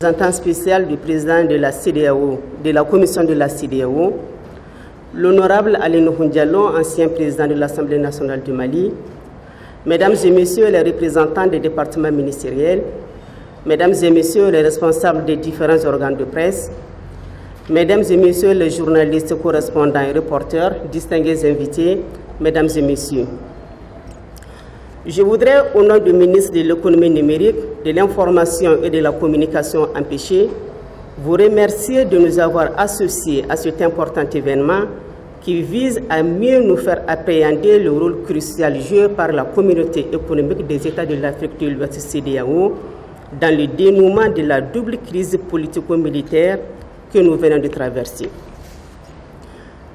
Représentant spécial du président de la CEDEAO, de la commission de la CEDEAO, l'honorable Aliou Diallo, ancien président de l'Assemblée nationale du Mali, mesdames et messieurs les représentants des départements ministériels, mesdames et messieurs les responsables des différents organes de presse, mesdames et messieurs les journalistes, correspondants et reporters, distingués invités, mesdames et messieurs. Je voudrais, au nom du ministre de l'économie numérique, de l'information et de la communication empêchée, vous remercier de nous avoir associés à cet important événement qui vise à mieux nous faire appréhender le rôle crucial joué par la communauté économique des États de l'Afrique de l'Ouest CEDEAO dans le dénouement de la double crise politico-militaire que nous venons de traverser.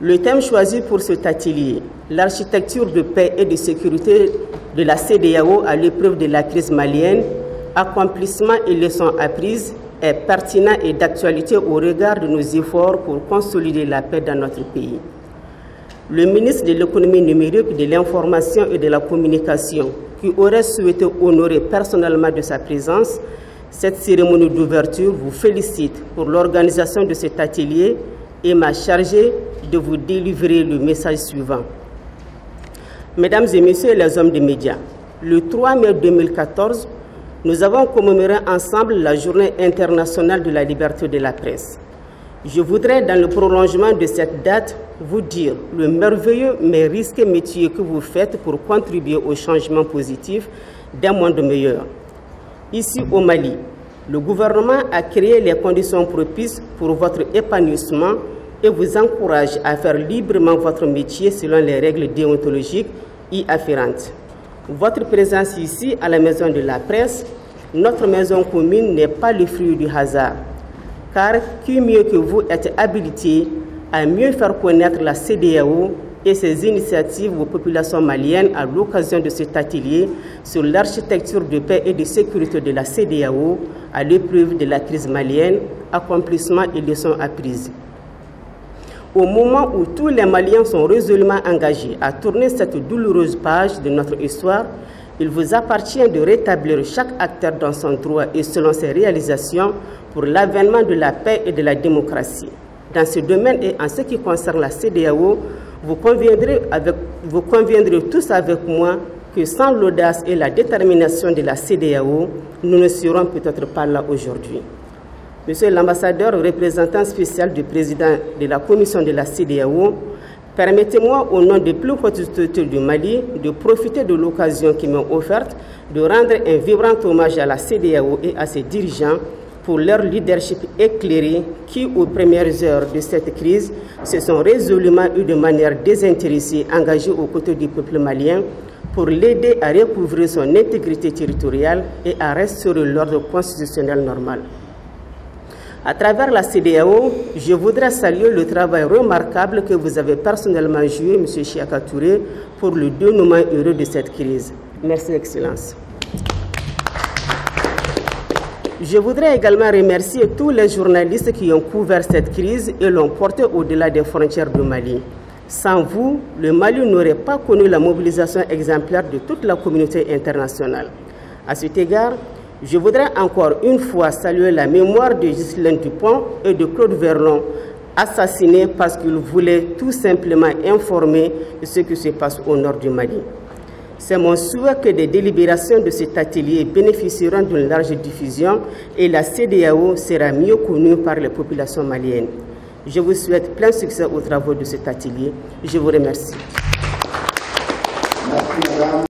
Le thème choisi pour cet atelier, l'architecture de paix et de sécurité de la CEDEAO à l'épreuve de la crise malienne, accomplissement et leçons apprises, est pertinent et d'actualité au regard de nos efforts pour consolider la paix dans notre pays. Le ministre de l'économie numérique, de l'information et de la communication, qui aurait souhaité honorer personnellement de sa présence cette cérémonie d'ouverture, vous félicite pour l'organisation de cet atelier et m'a chargé de vous délivrer le message suivant. Mesdames et messieurs les hommes des médias, le 3 mai 2014, nous avons commémoré ensemble la Journée internationale de la liberté de la presse. Je voudrais, dans le prolongement de cette date, vous dire le merveilleux mais risqué métier que vous faites pour contribuer au changement positif d'un monde meilleur. Ici au Mali, le gouvernement a créé les conditions propices pour votre épanouissement et vous encourage à faire librement votre métier selon les règles déontologiques y afférentes. Votre présence ici à la Maison de la Presse, notre maison commune, n'est pas le fruit du hasard, car qui mieux que vous êtes habilité à mieux faire connaître la CEDEAO et ses initiatives aux populations maliennes à l'occasion de cet atelier sur l'architecture de paix et de sécurité de la CEDEAO à l'épreuve de la crise malienne, accomplissement et leçons apprises. Au moment où tous les Maliens sont résolument engagés à tourner cette douloureuse page de notre histoire, il vous appartient de rétablir chaque acteur dans son droit et selon ses réalisations pour l'avènement de la paix et de la démocratie. Dans ce domaine et en ce qui concerne la CEDEAO, vous conviendrez tous avec moi que sans l'audace et la détermination de la CEDEAO, nous ne serons peut-être pas là aujourd'hui. Monsieur l'ambassadeur représentant spécial du président de la commission de la CEDEAO, permettez-moi au nom des plus hautes autorités du Mali de profiter de l'occasion qui m'est offerte de rendre un vibrant hommage à la CEDEAO et à ses dirigeants pour leur leadership éclairé qui, aux premières heures de cette crise, se sont résolument et de manière désintéressée engagés aux côtés du peuple malien pour l'aider à recouvrer son intégrité territoriale et à restaurer l'ordre constitutionnel normal. À travers la CEDEAO, je voudrais saluer le travail remarquable que vous avez personnellement joué, M. Chiaka Touré, pour le dénouement heureux de cette crise. Merci, Excellence. Je voudrais également remercier tous les journalistes qui ont couvert cette crise et l'ont portée au-delà des frontières du Mali. Sans vous, le Mali n'aurait pas connu la mobilisation exemplaire de toute la communauté internationale. À cet égard, je voudrais encore une fois saluer la mémoire de Ghislaine Dupont et de Claude Verlon, assassinés parce qu'ils voulaient tout simplement informer de ce qui se passe au nord du Mali. C'est mon souhait que des délibérations de cet atelier bénéficieront d'une large diffusion et la CEDEAO sera mieux connue par les populations maliennes. Je vous souhaite plein succès aux travaux de cet atelier. Je vous remercie.